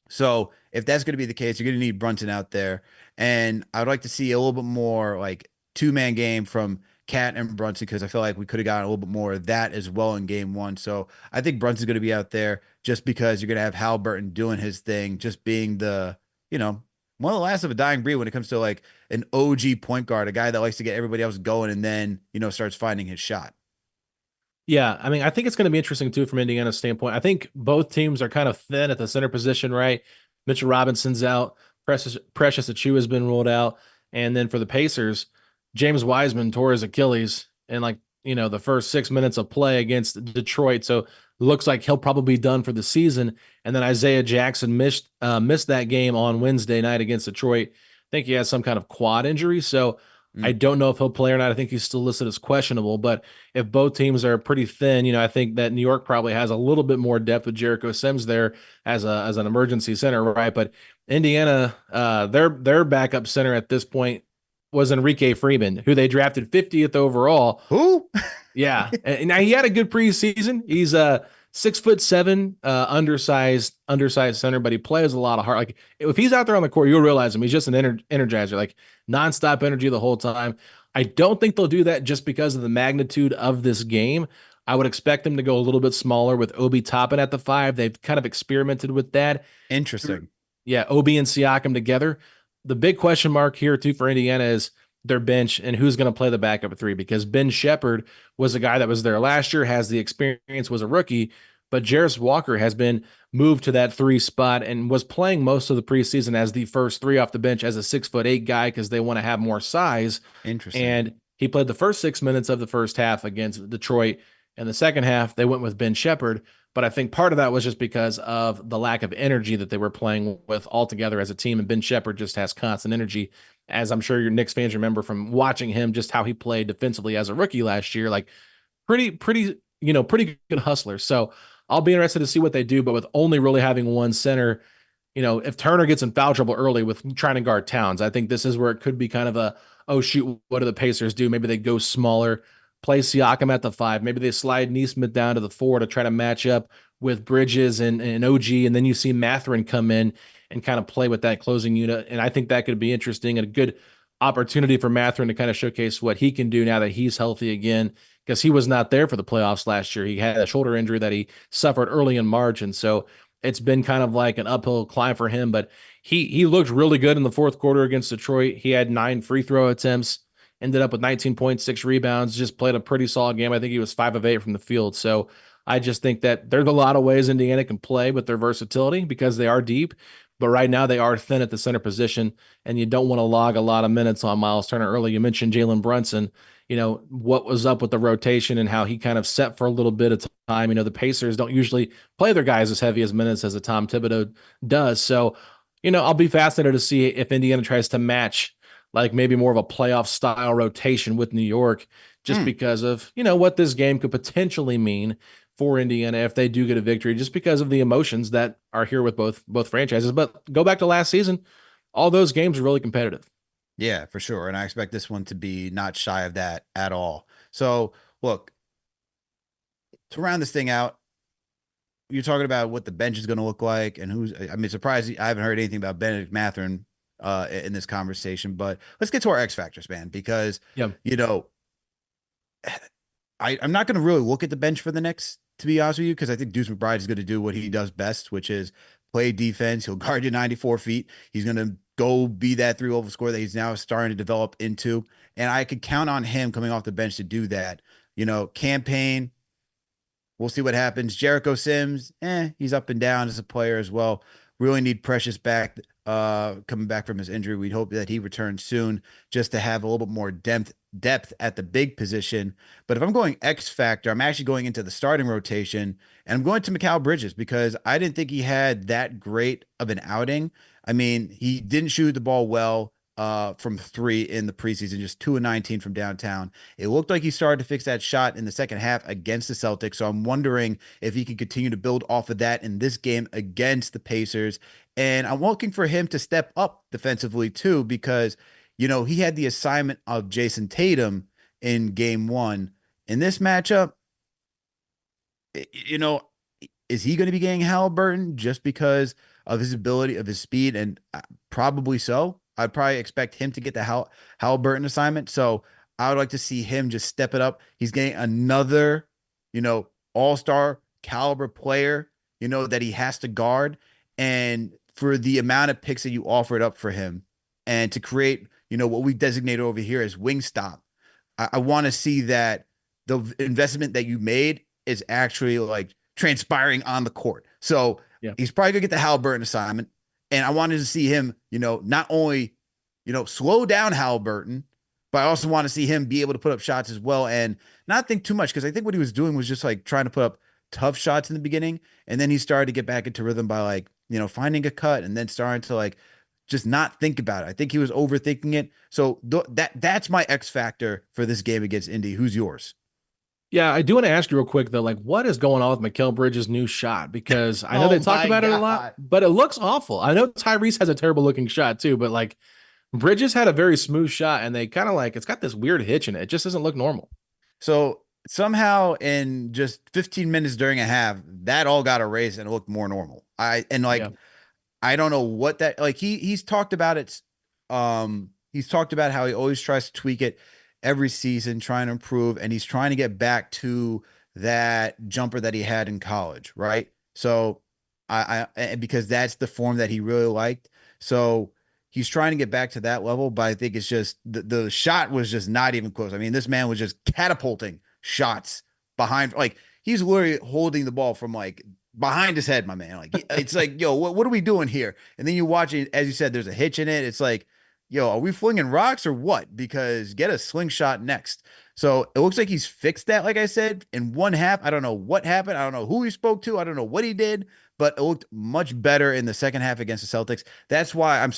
So if that's going to be the case, you're going to need Brunson out there. And I'd like to see a little bit more two-man game from Cat and Brunson, because I feel like we could have gotten a little bit more of that as well in game one. So I think Brunson's going to be out there just because you're going to have Halliburton doing his thing, just being the, one of the last of a dying breed when it comes to an OG point guard, a guy that likes to get everybody else going and then, starts finding his shot. Yeah, I mean, I think it's going to be interesting too from Indiana's standpoint. I think both teams are kind of thin at the center position, right? Mitchell Robinson's out, Precious Achiuwa has been ruled out, and then for the Pacers, James Wiseman tore his Achilles in the first 6 minutes of play against Detroit, so looks like he'll probably be done for the season. And then Isaiah Jackson missed that game on Wednesday night against Detroit. I think he has some kind of quad injury, so I don't know if he'll play or not. I think he's still listed as questionable, but if both teams are pretty thin, I think that New York probably has a little bit more depth with Jericho Sims there as an emergency center, right? But Indiana, their backup center at this point was Enrique Freeman, who they drafted 50th overall. Who? Yeah, and now he had a good preseason. He's a 6'7", undersized center, but he plays a lot of hard. Like if he's out there on the court, you'll realize him. He's just an energizer, like nonstop energy the whole time. I don't think they'll do that just because of the magnitude of this game. I would expect them to go a little bit smaller with Obi Toppin at the 5. They've kind of experimented with that. Interesting. Yeah, Obi and Siakam together. The big question mark here too for Indiana is their bench and who's going to play the backup at 3, because Ben Shepherd was a guy that was there last year, has the experience, was a rookie, but Jarris Walker has been moved to that 3 spot and was playing most of the preseason as the first 3 off the bench as a 6'8" guy because they want to have more size. Interesting. And he played the first 6 minutes of the first half against Detroit. In the second half, they went with Ben Shepherd. But I think part of that was just because of the lack of energy that they were playing with altogether as a team. And Ben Shepherd just has constant energy, as I'm sure your Knicks fans remember from watching him, just how he played defensively as a rookie last year. Like pretty good hustler. So I'll be interested to see what they do. But with only really having one center, if Turner gets in foul trouble early with trying to guard Towns, I think this is where it could be kind of a, oh shoot, what do the Pacers do? Maybe they go smaller, play Siakam at the 5. Maybe they slide Neesmith down to the 4 to try to match up with Bridges and OG. And then you see Mathurin come in and kind of play with that closing unit. And I think that could be interesting and a good opportunity for Mathurin to kind of showcase what he can do now that he's healthy again, because he was not there for the playoffs last year. He had a shoulder injury that he suffered early in March. And so it's been kind of like an uphill climb for him, but he looked really good in the fourth quarter against Detroit. He had 9 free throw attempts, ended up with 19.6 rebounds, just played a pretty solid game. I think he was 5 of 8 from the field. So I just think that there's a lot of ways Indiana can play with their versatility because they are deep, but right now they are thin at the center position, and you don't want to log a lot of minutes on Miles Turner early. You mentioned Jalen Brunson, what was up with the rotation and how he kind of set for a little bit of time. The Pacers don't usually play their guys as heavy as minutes as a Tom Thibodeau does. So, I'll be fascinated to see if Indiana tries to match like maybe more of a playoff style rotation with New York, just because of, what this game could potentially mean for Indiana if they do get a victory, just because of the emotions that are here with both franchises. But go back to last season, all those games are really competitive. Yeah, for sure. And I expect this one to be not shy of that at all. So, look, to round this thing out, you're talking about what the bench is going to look like and surprised I haven't heard anything about Benedict Mathurin in this conversation, but let's get to our X factors, man, because, Yeah. I'm not going to really look at the bench for the Knicks, to be honest with you, because I think Deuce McBride is going to do what he does best, which is play defense. He'll guard you 94 feet. He's going to go be that 3-level scorer that he's now starting to develop into. And I could count on him coming off the bench to do that. Campaign, we'll see what happens. Jericho Sims, he's up and down as a player as well. Really need Precious back, coming back from his injury. We'd hope that he returns soon just to have a little bit more depth at the big position. But if I'm going X factor, I'm actually going into the starting rotation, and I'm going to Mikal Bridges because I didn't think he had that great of an outing. I mean, he didn't shoot the ball well from 3 in the preseason, just 2 of 19 from downtown. It looked like he started to fix that shot in the second half against the Celtics. So I'm wondering if he can continue to build off of that in this game against the Pacers. And I'm looking for him to step up defensively too, because, he had the assignment of Jason Tatum in game 1. In this matchup, is he going to be getting Halliburton just because of his ability, of his speed? And probably so. I'd probably expect him to get the Halliburton assignment. So I would like to see him just step it up. He's getting another, all-star caliber player, that he has to guard. And for the amount of picks that you offered up for him and to create, what we designated over here as wing stop, I want to see that the investment that you made is actually like transpiring on the court. So Yeah. he's probably gonna get the Halliburton assignment. And I wanted to see him, not only, slow down Halliburton, but I also want to see him be able to put up shots as well and not think too much, because I think what he was doing was just like trying to put up tough shots in the beginning. And then he started to get back into rhythm by like, finding a cut and then starting to like just not think about it. I think he was overthinking it. So that's my X factor for this game against Indy. Who's yours? Yeah, I do want to ask you real quick though, like what is going on with Mikal Bridges' new shot? Because I know Oh they talk my about it a lot, God. but it looks awful. I know Tyrese has a terrible looking shot too, but like Bridges had a very smooth shot, and they kind of like it's got this weird hitch in it. It just doesn't look normal. So somehow in just 15 minutes during a half, that all got erased and it looked more normal. Yeah. I don't know what that like he's talked about it. He's talked about how he always tries to tweak it every season, trying to improve, and he's trying to get back to that jumper that he had in college, right? So because that's the form that he really liked. So he's trying to get back to that level, but I think it's just the shot was just not even close. I mean, this man was just catapulting shots behind, like he's literally holding the ball from like behind his head, my man. Like it's like, yo, what are we doing here? And then you watch it, as you said, there's a hitch in it. It's like, yo, are we flinging rocks or what? Because get a slingshot next. So it looks like he's fixed that, like I said, in one half. I don't know what happened. I don't know who he spoke to. I don't know what he did, but it looked much better in the second half against the Celtics. That's why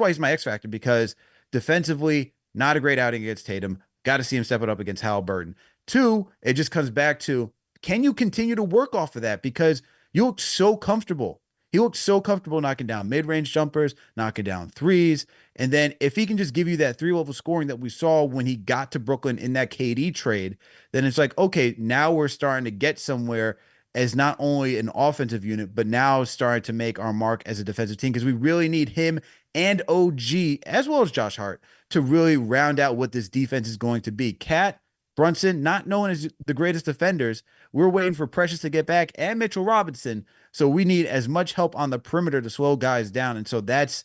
he's my X factor, because defensively, not a great outing against Tatum. Got to see him step it up against Halliburton. Two, it just comes back to, can you continue to work off of that? Because you look so comfortable. He looked so comfortable knocking down mid-range jumpers, knocking down threes. And then if he can just give you that three-level scoring that we saw when he got to Brooklyn in that KD trade, then it's like, okay, now we're starting to get somewhere as not only an offensive unit, but now starting to make our mark as a defensive team, because we really need him and OG, as well as Josh Hart, to really round out what this defense is going to be. Cat, Brunson, not known as the greatest defenders. We're waiting for Precious to get back and Mitchell Robinson. So we need as much help on the perimeter to slow guys down. And so that's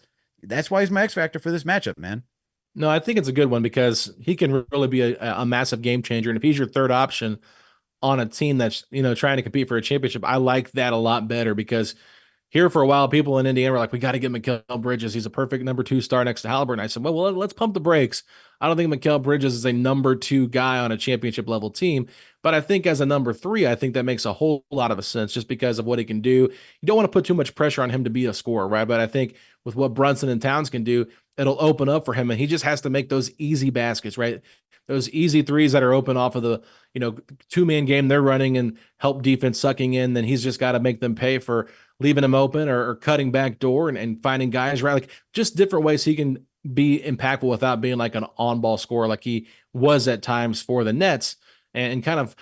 why he's my X factor for this matchup, man. No, I think it's a good one because he can really be a massive game changer. And if he's your third option on a team that's, trying to compete for a championship, I like that a lot better because here for a while, people in Indiana were like, we got to get Mikal Bridges. He's a perfect number 2 star next to Halliburton. I said, well, let's pump the brakes. I don't think Mikal Bridges is a number 2 guy on a championship level team, but I think as a number 3, I think that makes a whole lot of a sense just because of what he can do. You don't want to put too much pressure on him to be a scorer, right? But I think with what Brunson and Towns can do, it'll open up for him, and he just has to make those easy baskets, right? Those easy threes that are open off of the, 2-man game they're running and help defense sucking in. Then he's just got to make them pay for leaving him open or cutting back door and finding guys, right? Like just different ways he can be impactful without being like an on-ball scorer like he was at times for the Nets, and kind of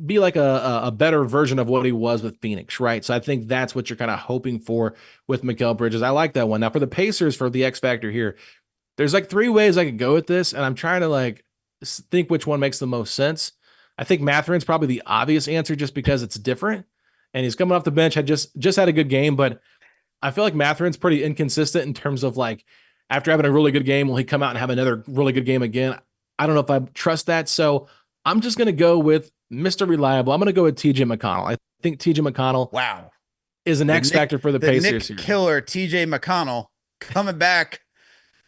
be like a better version of what he was with Phoenix, right? So I think that's what you're kind of hoping for with Mikal Bridges. I like that one. Now for the Pacers, for the X factor here, there's like 3 ways I could go with this, and I'm trying to like think which one makes the most sense. I think Matherin's probably the obvious answer just because it's different, and he's coming off the bench, had just had a good game, but I feel like Matherin's pretty inconsistent in terms of like after having a really good game, will he come out and have another really good game again? I don't know if I trust that, so I'm just going to go with Mr. Reliable. I'm going to go with TJ McConnell. I think TJ McConnell Wow. is an X factor for the Pacers Nick here. killer TJ McConnell coming back.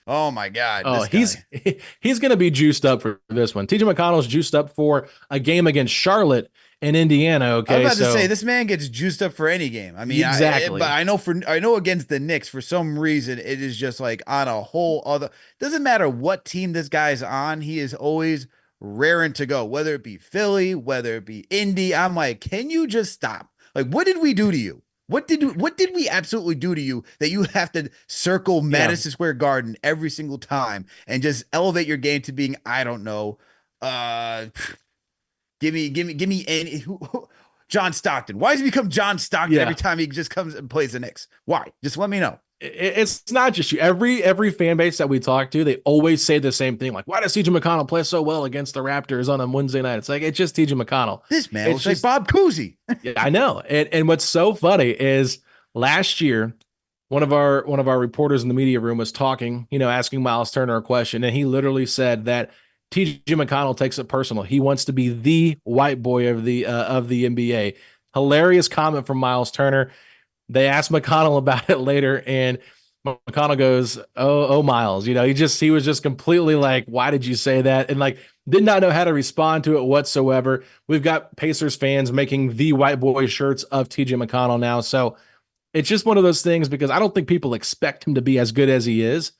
Oh my God. Oh, This guy. he's going to be juiced up for this one. TJ McConnell's juiced up for a game against Charlotte in Indiana. I was Okay, about to say this man gets juiced up for any game. I mean, exactly. but I know against the Knicks, for some reason, it is just like on a whole other. Doesn't matter what team this guy's on, he is always raring to go. Whether it be Philly, whether it be Indy, I'm like, can you just stop? Like, what did we do to you? What did we absolutely do to you that you have to circle Madison Square Garden every single time and just elevate your game to being, I don't know, give me any John Stockton. Why does he become John Stockton every time he just comes and plays the Knicks? Why? Just let me know. It's not just you. Every fan base that we talk to, they always say the same thing. Like, why does TJ McConnell play so well against the Raptors on a Wednesday night? It's like, it's just TJ McConnell. This man looks like Bob Cousy. Yeah, I know. And what's so funny is last year, one of our reporters in the media room was talking, asking Miles Turner a question, and he literally said that TJ McConnell takes it personal. He wants to be the white boy of the NBA. Hilarious comment from Miles Turner. They asked McConnell about it later, and McConnell goes, "Oh, Miles, he was just completely like, why did you say that?" And like, did not know how to respond to it whatsoever. We've got Pacers fans making the white boy shirts of TJ McConnell now. So it's just one of those things because I don't think people expect him to be as good as he is,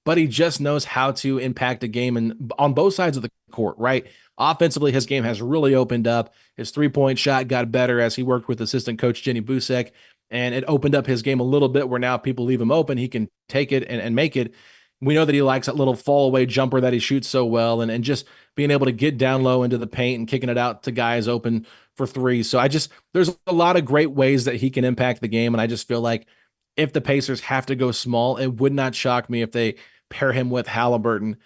but he just knows how to impact a game and on both sides of the court, right? Offensively, his game has really opened up. His 3-point shot got better as he worked with assistant coach Jenny Busek, and it opened up his game a little bit where now people leave him open. He can take it and make it. We know that he likes that little fall away jumper that he shoots so well, and just being able to get down low into the paint and kicking it out to guys open for three. So there's a lot of great ways that he can impact the game. And I just feel like if the Pacers have to go small, it would not shock me if they pair him with Halliburton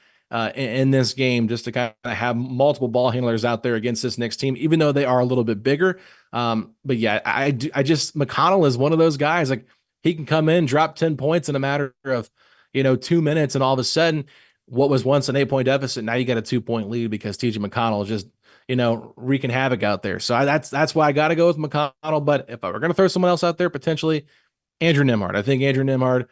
in this game, just to kind of have multiple ball handlers out there against this Knicks team, even though they are a little bit bigger. But yeah, I just, McConnell is one of those guys. Like, he can come in, drop 10 points in a matter of, 2 minutes. And all of a sudden, what was once an 8-point deficit, now you got a 2-point lead because TJ McConnell is just, wreaking havoc out there. So that's why I got to go with McConnell. But if I were going to throw someone else out there, potentially Andrew Nembhard. I think Andrew Nembhard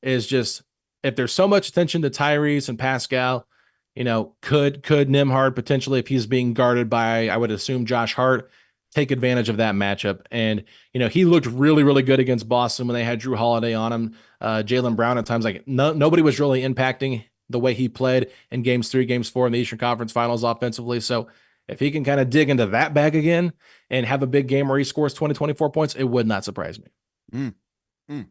is just, if there's so much attention to Tyrese and Pascal, could Nembhard potentially, if he's being guarded by, I would assume, Josh Hart, take advantage of that matchup? And he looked really, really good against Boston when they had Drew Holiday on him. Jaylen Brown at times, like, nobody was really impacting the way he played in games 3, games 4 in the Eastern Conference Finals offensively. So if he can kind of dig into that bag again and have a big game where he scores 20, 24 points, it would not surprise me. Mm, mm.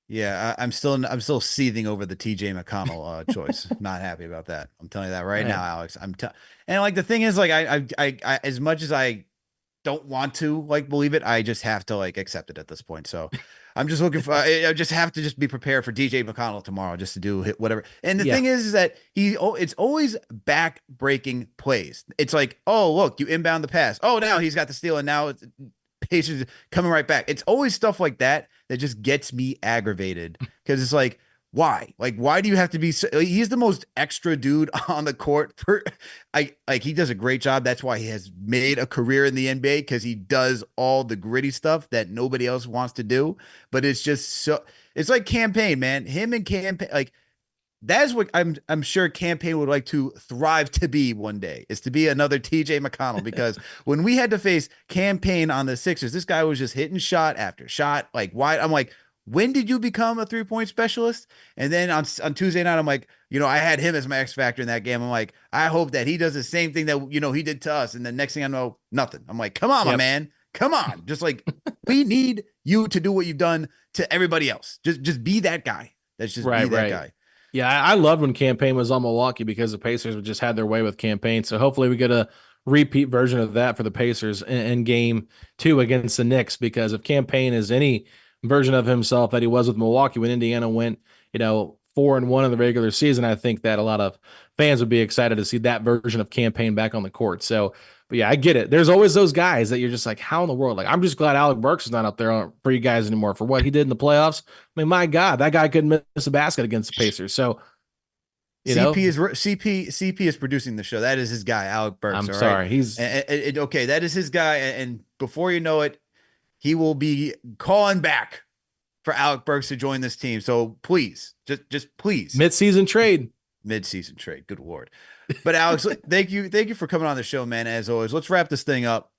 Yeah, I'm still seething over the TJ McConnell choice. Not happy about that. I'm telling you that right now, Alex. And like the thing is, like, I as much as I don't want to like believe it, I just have to like accept it at this point. So I'm just looking for, I just have to just be prepared for DJ McConnell tomorrow, just to do hit whatever. And the thing is that it's always back breaking plays. It's like, oh, look, you inbound the pass. Oh, now he's got the steal. And now it's Pacers coming right back. It's always stuff like that that just gets me aggravated, because it's like, why? Like, why do you have to be so, like, he's the most extra dude on the court for, he does a great job. That's why he has made a career in the NBA, because he does all the gritty stuff that nobody else wants to do. But it's just so, it's like Campaign, man. Him and Campaign, like, that's what I'm sure Campaign would like to thrive to be one day, is to be another TJ McConnell. Because when we had to face Campaign on the Sixers, this guy was just hitting shot after shot, like, why? I'm like, when did you become a 3-point specialist? And then on Tuesday night, I'm like, I had him as my X factor in that game. I'm like, I hope that he does the same thing that he did to us. And the next thing I know, nothing. I'm like, come on, my man, come on. Just like, we need you to do what you've done to everybody else. Just be that guy. That's just be that guy. Yeah, I loved when Campaign was on Milwaukee, because the Pacers just had their way with Campaign. So hopefully we get a repeat version of that for the Pacers in game 2 against the Knicks, because if Campaign is any version of himself that he was with Milwaukee when Indiana went, 4-1 in the regular season, I think that a lot of fans would be excited to see that version of Campaign back on the court. So, but yeah, I get it. There's always those guys that you're just like, how in the world? Like, I'm just glad Alec Burks is not up there for you guys anymore for what he did in the playoffs. I mean, my God, that guy couldn't miss a basket against the Pacers. So, CP is producing the show. That is his guy, Alec Burks. I'm sorry, right? He's okay. That is his guy, and before you know it, he will be calling back for Alec Burks to join this team. So please, just please, mid-season trade. Good Lord. But Alex, thank you for coming on the show, man. As always, let's wrap this thing up.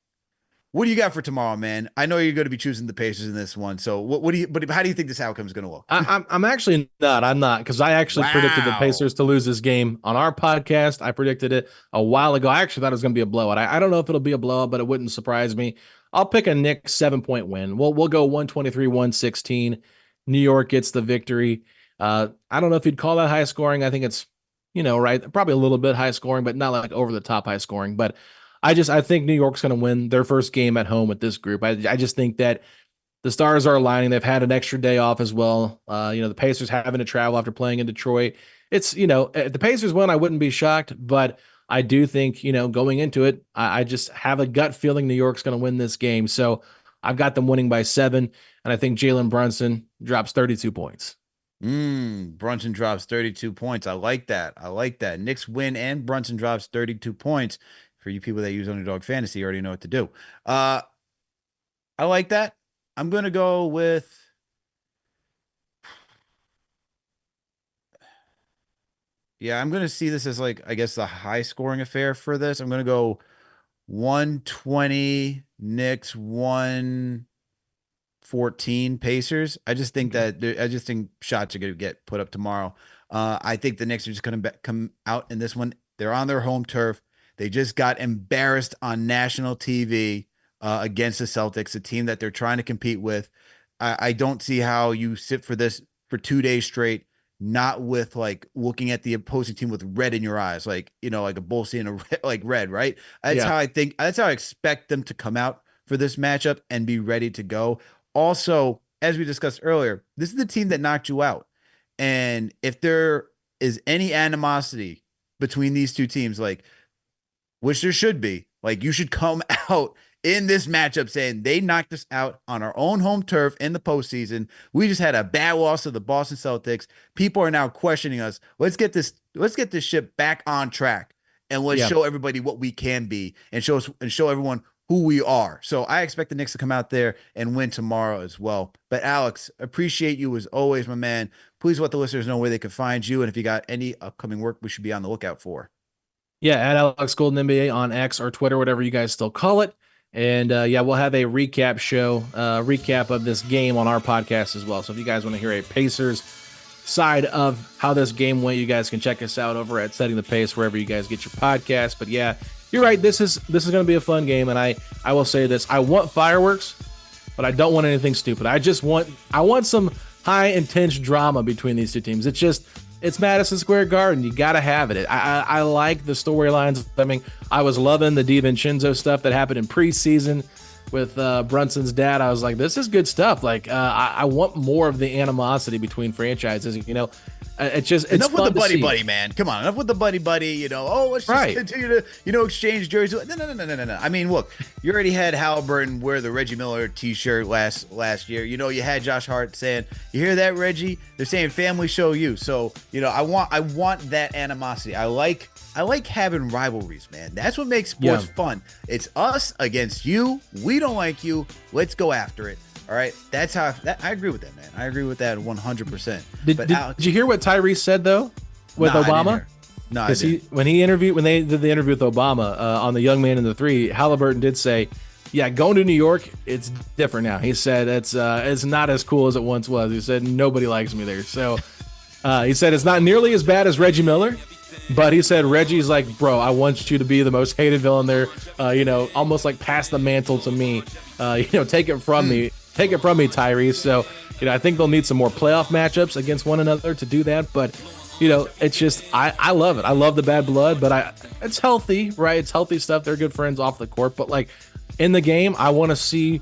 What do you got for tomorrow, man? I know you're going to be choosing the Pacers in this one. So but how do you think this outcome is going to look? I'm actually not. I'm not, because I actually predicted the Pacers to lose this game on our podcast. I predicted it a while ago. I actually thought it was going to be a blowout. I don't know if it'll be a blowout, but it wouldn't surprise me. I'll pick a Knicks 7-point win. We'll go 123-116. New York gets the victory. I don't know if you'd call that high scoring. I think it's, right, probably a little bit high scoring, but not like over the top high scoring. But I think New York's going to win their first game at home with this group. I just think that the stars are aligning. They've had an extra day off as well. The Pacers having to travel after playing in Detroit. It's, if the Pacers win, I wouldn't be shocked, but I do think, going into it, I just have a gut feeling New York's going to win this game. So I've got them winning by 7, and I think Jalen Brunson drops 32 points. Brunson drops 32 points. I like that. Knicks win and Brunson drops 32 points. For you people that use Underdog Fantasy, you already know what to do. I like that. I'm going to go with... Yeah, I'm going to see this as, like, I guess, the high-scoring affair for this. I'm going to go 120, Knicks 114. 14 Pacers. I just think I just think shots are going to get put up tomorrow. I think the Knicks are just going to come out in this one. They're on their home turf. They just got embarrassed on national TV against the Celtics, a team that they're trying to compete with. I don't see how you sit for this for 2 days straight, not with like looking at the opposing team with red in your eyes, like, you know, like a bull seeing a red, like red, right? That's Yeah. how I think, that's how I expect them to come out for this matchup and be ready to go. Also, as we discussed earlier, this is the team that knocked you out. And if there is any animosity between these two teams, like, which there should be, like, you should come out in this matchup saying they knocked us out on our own home turf in the postseason. We just had a bad loss to the Boston Celtics. People are now questioning us. Let's get this ship back on track and let's Yeah. show everybody what we can be and show everyone who we are. So I expect the Knicks to come out there and win tomorrow as well. But Alex, appreciate you as always, my man. Please let the listeners know where they can find you and if you got any upcoming work we should be on the lookout for. Yeah, at Alex Golden NBA on X or Twitter, whatever you guys still call it. And yeah, we'll have a recap show, recap of this game on our podcast as well. So if you guys want to hear a Pacers side of how this game went, you guys can check us out over at Setting the Pace, wherever you guys get your podcast. But yeah, you're right. This is going to be a fun game. And I will say this. I want fireworks, but I don't want anything stupid. I want some high intense drama between these two teams. It's Madison Square Garden. You got to have it. I like the storylines. I mean, I was loving the DiVincenzo stuff that happened in preseason with Brunson's dad. I was like, this is good stuff. Like, I want more of the animosity between franchises. You know, it's enough fun with the to buddy, man. Come on, enough with the buddy. You know, oh, let's just continue to, you know, exchange jerseys. No. I mean, look, you already had Halliburton wear the Reggie Miller T-shirt last year. You know, you had Josh Hart saying, "You hear that, Reggie? They're saying family show you." So, you know, I want that animosity. I like having rivalries, man. That's what makes sports fun. It's us against you. We don't like you. Let's go after it. All right, that's how I agree with that, man. I agree with that 100%. Did you hear what Tyrese said though with Obama? No, I didn't. When they did the interview with Obama on the Young Man and the Three, Halliburton did say, "Yeah, going to New York, it's different now." He said it's not as cool as it once was. He said nobody likes me there. So he said it's not nearly as bad as Reggie Miller. But he said Reggie's like, bro, I want you to be the most hated villain there. You know, almost like pass the mantle to me. You know, take it from me. Take it from me, Tyrese. So, you know, I think they'll need some more playoff matchups against one another to do that. But, you know, it's just, I love it. I love the bad blood, but it's healthy, right? It's healthy stuff. They're good friends off the court. But, like, in the game, I want to see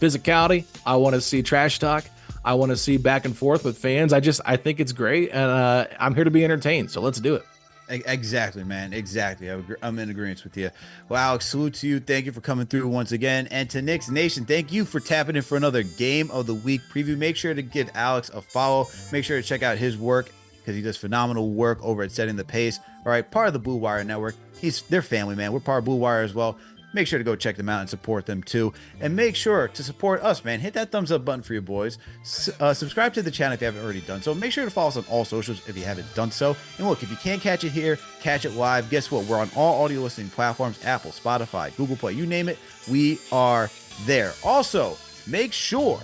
physicality. I want to see trash talk. I want to see back and forth with fans. I think it's great. And I'm here to be entertained. So let's do it. Exactly, man. Exactly. I'm in agreement with you. Well, Alex, salute to you. Thank you for coming through once again. And to Knicks Nation, thank you for tapping in for another Game of the Week preview. Make sure to give Alex a follow. Make sure to check out his work because he does phenomenal work over at Setting the Pace. All right, part of the Blue Wire Network. They're family, man. We're part of Blue Wire as well. Make sure to go check them out and support them too. And make sure to support us, man. Hit that thumbs up button for your boys. Subscribe to the channel if you haven't already done so. Make sure to follow us on all socials if you haven't done so. And look, if you can't catch it here, catch it live. Guess what? We're on all audio listening platforms, Apple, Spotify, Google Play, you name it. We are there. Also, make sure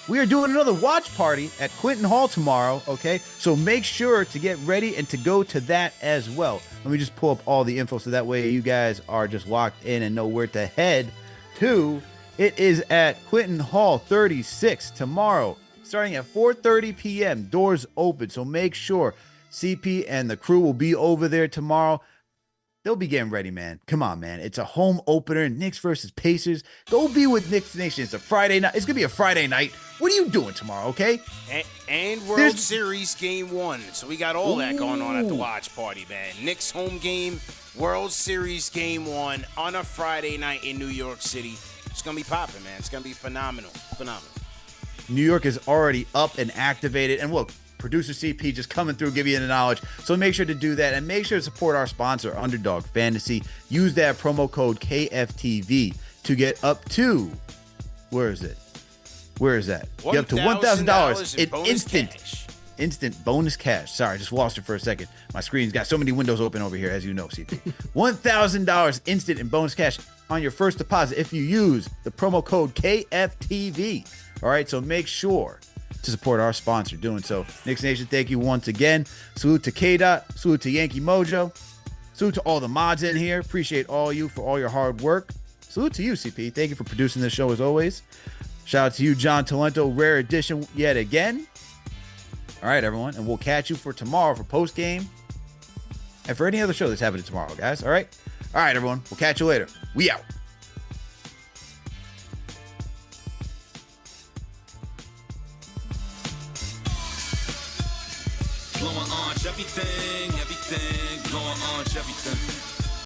we are doing another watch party at Quinton Hall tomorrow, okay? So make sure to get ready and to go to that as well. Let me just pull up all the info so that way you guys are just locked in and know where to head to. It is at Quinton Hall 36 tomorrow, starting at 4:30 p.m. Doors open, so make sure CP and the crew will be over there tomorrow. They'll be getting ready, man. Come on, man. It's a home opener. Knicks versus Pacers. Go be with Knicks Nation. It's a Friday night. It's going to be a Friday night. What are you doing tomorrow, okay? And World Series Game 1. So we got all that going on at the watch party, man. Knicks home game, World Series Game 1 on a Friday night in New York City. It's going to be popping, man. It's going to be phenomenal. Phenomenal. New York is already up and activated. And look, producer CP just coming through, give you the knowledge. So make sure to do that and make sure to support our sponsor, Underdog Fantasy. Use that promo code KFTV to get up to, where is that? Get up to $1,000 in instant bonus cash. Sorry, I just lost it for a second. My screen's got so many windows open over here, as you know, CP. $1,000 instant in bonus cash on your first deposit if you use the promo code KFTV. All right, so make sure to support our sponsor doing so. Knicks Nation, thank you once again. Salute to K-Dot, salute to Yankee Mojo, salute to all the mods in here. Appreciate all you for all your hard work. Salute to you, CP. Thank you for producing this show as always. Shout out to you, John Talento, rare edition yet again. All right, everyone, and we'll catch you for tomorrow for post game and for any other show that's happening tomorrow, guys. All right, everyone, we'll catch you later. We out. Blowing on everything.